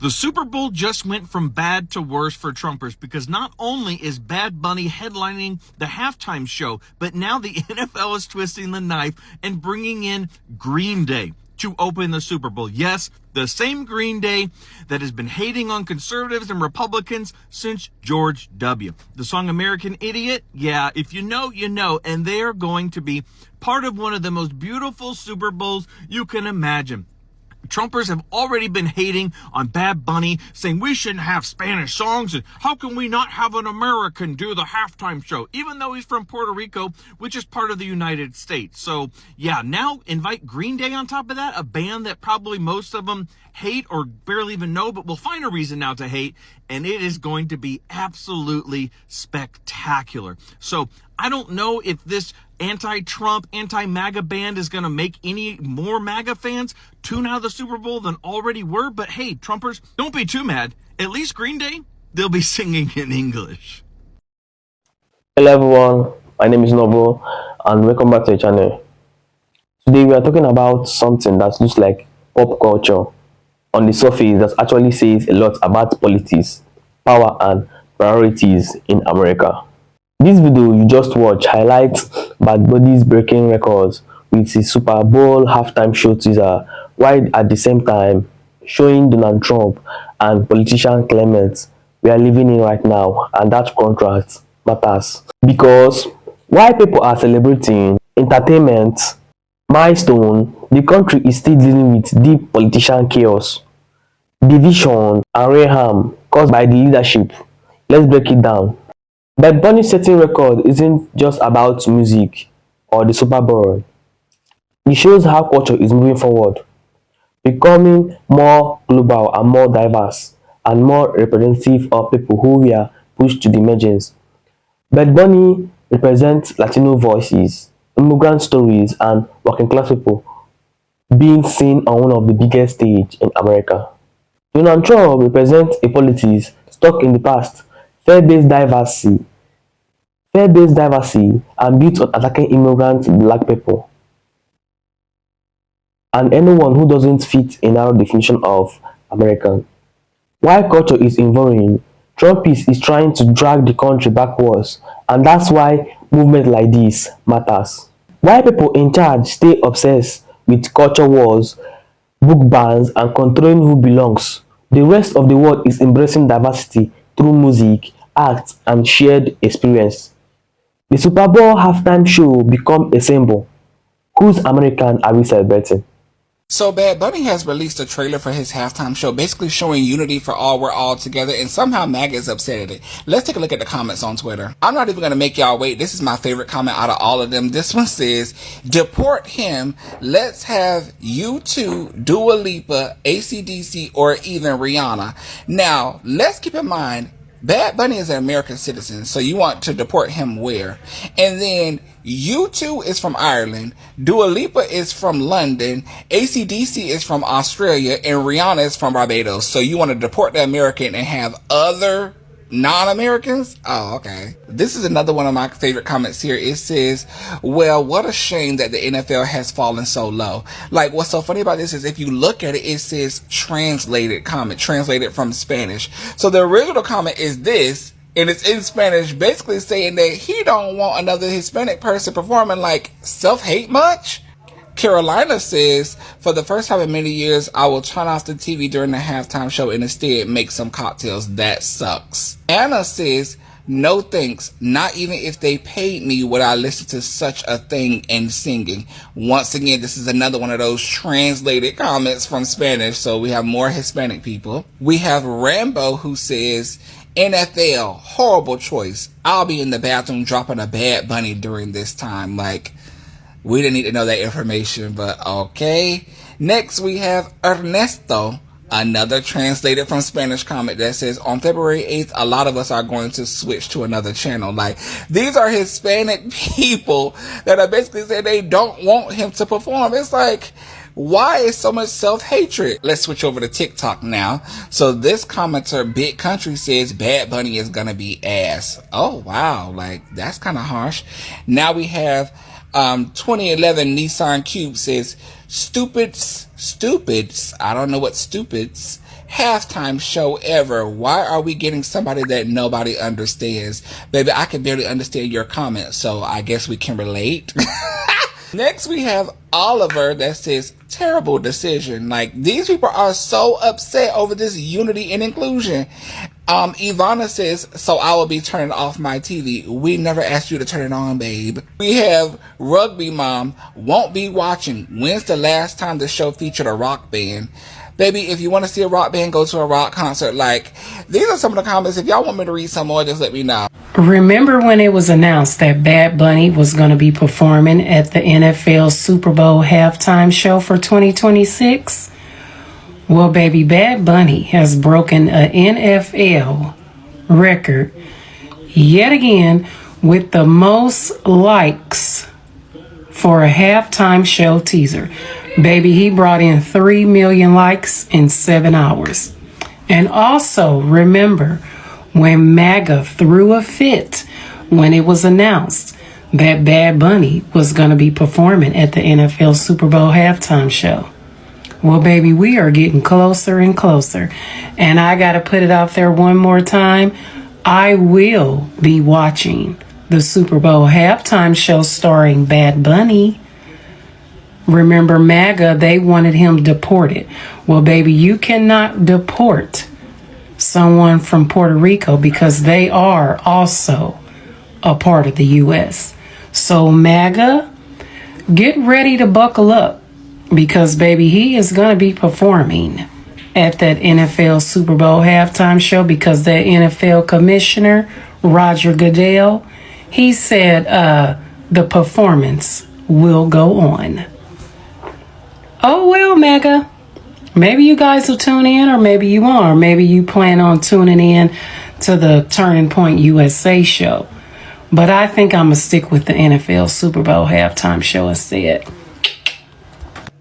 The Super Bowl just went from bad to worse for Trumpers because not only is Bad Bunny headlining the halftime show, but now the NFL is twisting the knife and bringing in Green Day to open the Super Bowl. Yes, the same Green Day that has been hating on conservatives and Republicans since George W. The song American Idiot, yeah, if you know, you know, and they are going to be part of one of the most beautiful Super Bowls you can imagine. Trumpers have already been hating on Bad Bunny, saying we shouldn't have Spanish songs, and how can we not have an American do the halftime show, even though he's from Puerto Rico, which is part of the United States. So, yeah, now invite Green Day on top of that, a band that probably most of them hate or barely even know, but will find a reason now to hate, and it is going to be absolutely spectacular. So, I don't know if this anti-Trump, anti-MAGA band is going to make any more MAGA fans tune out of the Super Bowl than already were. But hey, Trumpers, don't be too mad. At least Green Day, they'll be singing in English. Hello everyone, my name is Noble and welcome back to the channel. Today we are talking about something that looks like pop culture on the surface that actually says a lot about politics, power and priorities in America. This video you just watched highlights Bad Bunny's breaking records with his Super Bowl halftime show teaser, while at the same time showing Donald Trump and politician Clement we are living in right now, and that contrast matters. Because while people are celebrating entertainment milestone, the country is still dealing with deep political chaos, division and mayhem caused by the leadership. Let's break it down. Bad Bunny setting record isn't just about music or the Super Bowl. It shows how culture is moving forward, becoming more global and more diverse and more representative of people who were pushed to the margins. Bad Bunny represents Latino voices, immigrant stories and working class people being seen on one of the biggest stages in America. Donald Trump represents a politics stuck in the past, fair-based diversity and built on attacking immigrant black people and anyone who doesn't fit a narrow definition of American. While culture is evolving, Trump is trying to drag the country backwards, and that's why movement like this matters. While people in charge stay obsessed with culture wars, book bans and controlling who belongs, the rest of the world is embracing diversity through music, art and shared experience. The Super Bowl halftime show become a symbol. Whose American are we celebrating? So Bad Bunny has released a trailer for his halftime show, basically showing unity for all, we're all together, and somehow MAGA is upset at it. Let's take a look at the comments on Twitter. I'm not even going to make y'all wait. This is my favorite comment out of all of them. This one says, deport him. Let's have U2, Dua Lipa, AC/DC, or even Rihanna. Now, let's keep in mind, Bad Bunny is an American citizen, so you want to deport him where? And then U2 is from Ireland, Dua Lipa is from London, AC/DC is from Australia, and Rihanna is from Barbados. So you want to deport the American and have other non-Americans? Oh, okay. This is another one of my favorite comments here. It says, well, what a shame that the NFL has fallen so low. Like, what's so funny about this is if you look at it, it says translated comment, translated from Spanish. So the original comment is this, and it's in Spanish, basically saying that he don't want another Hispanic person performing. Like, self-hate much? Carolina says, for the first time in many years, I will turn off the TV during the halftime show and instead make some cocktails. That sucks. Anna says, no thanks. Not even if they paid me would I listen to such a thing and singing. Once again, this is another one of those translated comments from Spanish, so we have more Hispanic people. We have Rambo who says, NFL, horrible choice. I'll be in the bathroom dropping a Bad Bunny during this time. Like, we didn't need to know that information, but okay. Next, we have Ernesto, another translated from Spanish comment that says, on February 8th, a lot of us are going to switch to another channel. Like, these are Hispanic people that are basically saying they don't want him to perform. It's like, why is so much self-hatred? Let's switch over to TikTok now. So this commenter, Big Country, says Bad Bunny is gonna be ass. Oh, wow. Like, that's kind of harsh. Now we have 2011 Nissan Cube says, stupids, I don't know what stupids, halftime show ever. Why are we getting somebody that nobody understands? Baby, I can barely understand your comments, so I guess we can relate. Next, we have Oliver that says, terrible decision. Like, these people are so upset over this unity and inclusion. Ivana says, so I will be turning off my TV. We never asked you to turn it on, babe. We have Rugby Mom, won't be watching. When's the last time the show featured a rock band? Baby, if you want to see a rock band, go to a rock concert. Like, these are some of the comments. If y'all want me to read some more, just let me know. Remember when it was announced that Bad Bunny was going to be performing at the NFL Super Bowl halftime show for 2026? Well, baby, Bad Bunny has broken a NFL record yet again with the most likes for a halftime show teaser. Baby, he brought in 3 million likes in 7 hours. And also, remember when MAGA threw a fit when it was announced that Bad Bunny was going to be performing at the NFL Super Bowl halftime show. Well, baby, we are getting closer and closer. And I got to put it out there one more time. I will be watching the Super Bowl halftime show starring Bad Bunny. Remember, MAGA, they wanted him deported. Well, baby, you cannot deport someone from Puerto Rico because they are also a part of the U.S. So, MAGA, get ready to buckle up because, baby, he is going to be performing at that NFL Super Bowl halftime show because that NFL commissioner, Roger Goodell, he said the performance will go on. Oh, well, MAGA, maybe you guys will tune in or maybe you won't. Or maybe you plan on tuning in to the Turning Point USA show. But I think I'm going to stick with the NFL Super Bowl halftime show instead.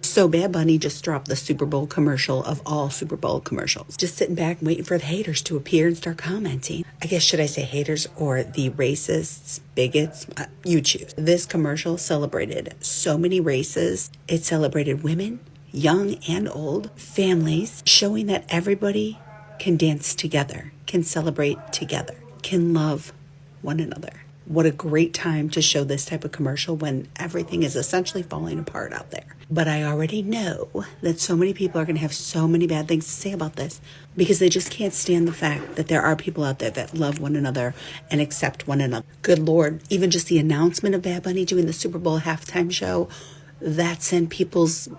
So Bad Bunny just dropped the Super Bowl commercial of all Super Bowl commercials. Just sitting back waiting for the haters to appear and start commenting. I guess, should I say haters or the racists, bigots? You choose. This commercial celebrated so many races. It celebrated women, young and old, families, showing that everybody can dance together, can celebrate together, can love one another. What a great time to show this type of commercial when everything is essentially falling apart out there. But I already know that so many people are going to have so many bad things to say about this because they just can't stand the fact that there are people out there that love one another and accept one another. Good Lord, even just the announcement of Bad Bunny doing the Super Bowl halftime show, that sent people's...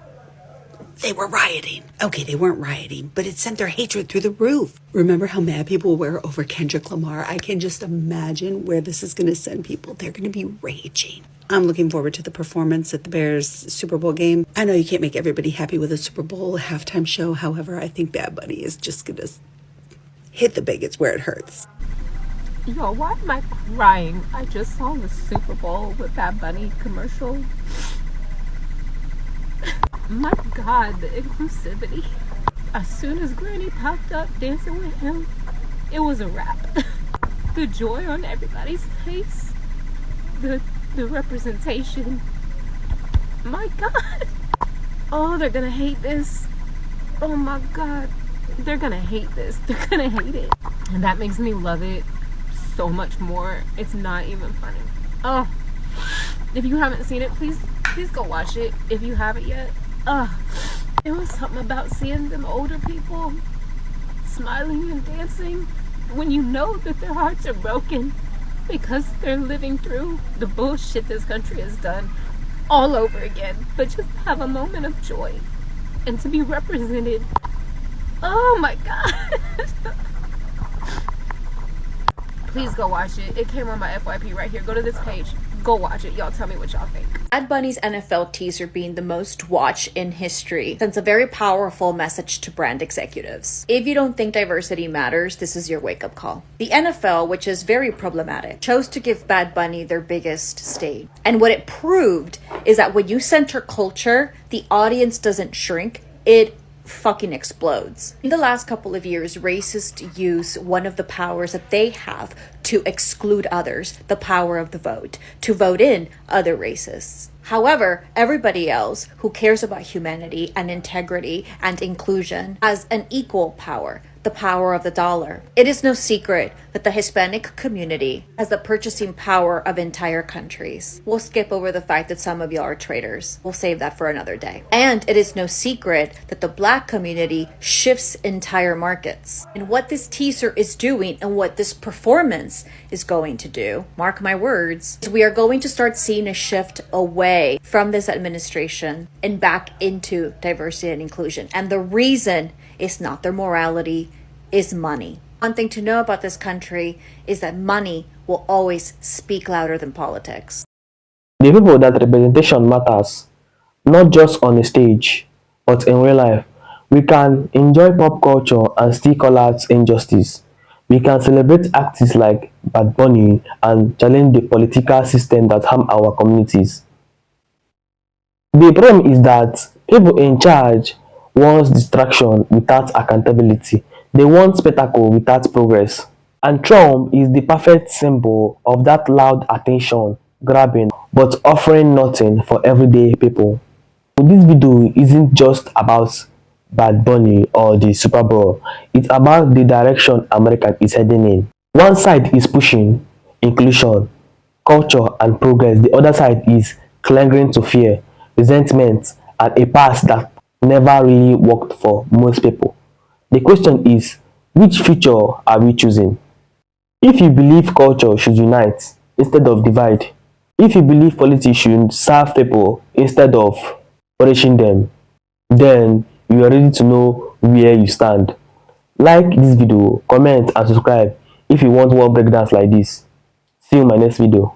They were rioting. Okay, they weren't rioting, but it sent their hatred through the roof. Remember how mad people were over Kendrick Lamar? I can just imagine where this is going to send people. They're going to be raging. I'm looking forward to the performance at the Bears Super Bowl game. I know you can't make everybody happy with a Super Bowl halftime show. However, I think Bad Bunny is just going to hit the bigots where it hurts. Yo, why am I crying? I just saw the Super Bowl with Bad Bunny commercial. My God, the inclusivity. As soon as Granny popped up dancing with him, it was a wrap. The joy on everybody's face, the representation. My God. Oh, they're gonna hate this. Oh my God. They're gonna hate this. They're gonna hate it. And that makes me love it so much more. It's not even funny. Oh, if you haven't seen it, please go watch it if you haven't yet. It was something about seeing them older people smiling and dancing when you know that their hearts are broken because they're living through the bullshit this country has done all over again. But just have a moment of joy and to be represented. Oh my God. Please go watch it. It came on my FYP right here. Go to this page. Go watch it. Y'all tell me what y'all think. Bad Bunny's NFL teaser being the most watched in history sends a very powerful message to brand executives. If you don't think diversity matters, this is your wake-up call. The NFL, which is very problematic, chose to give Bad Bunny their biggest stage. And what it proved is that when you center culture, the audience doesn't shrink, it fucking explodes. In the last couple of years, racists use one of the powers that they have to exclude others, the power of the vote, to vote in other racists. However, everybody else who cares about humanity and integrity and inclusion has an equal power, the power of the dollar. It is no secret that the Hispanic community has the purchasing power of entire countries. We'll skip over the fact that some of y'all are traitors. We'll save that for another day. And it is no secret that the Black community shifts entire markets. And what this teaser is doing and what this performance is going to do, mark my words, is we are going to start seeing a shift away from this administration and back into diversity and inclusion. And the reason is not their morality, is money. One thing to know about this country is that money will always speak louder than politics. The people that representation matters, not just on the stage, but in real life. We can enjoy pop culture and still call out injustice. We can celebrate acts like Bad Bunny and challenge the political system that harm our communities. The problem is that people in charge want distraction without accountability. They want spectacle without progress. And Trump is the perfect symbol of that loud attention grabbing but offering nothing for everyday people. So this video isn't just about Bad Bunny or the Super Bowl. It's about the direction America is heading in. One side is pushing inclusion, culture and progress. The other side is clinging to fear, resentment and a past that never really worked for most people. The question is, which future are we choosing? If you believe culture should unite instead of divide, if you believe politics should serve people instead of punishing them, then you are ready to know where you stand. Like this video, comment and subscribe if you want more breakdowns like this. See you in my next video.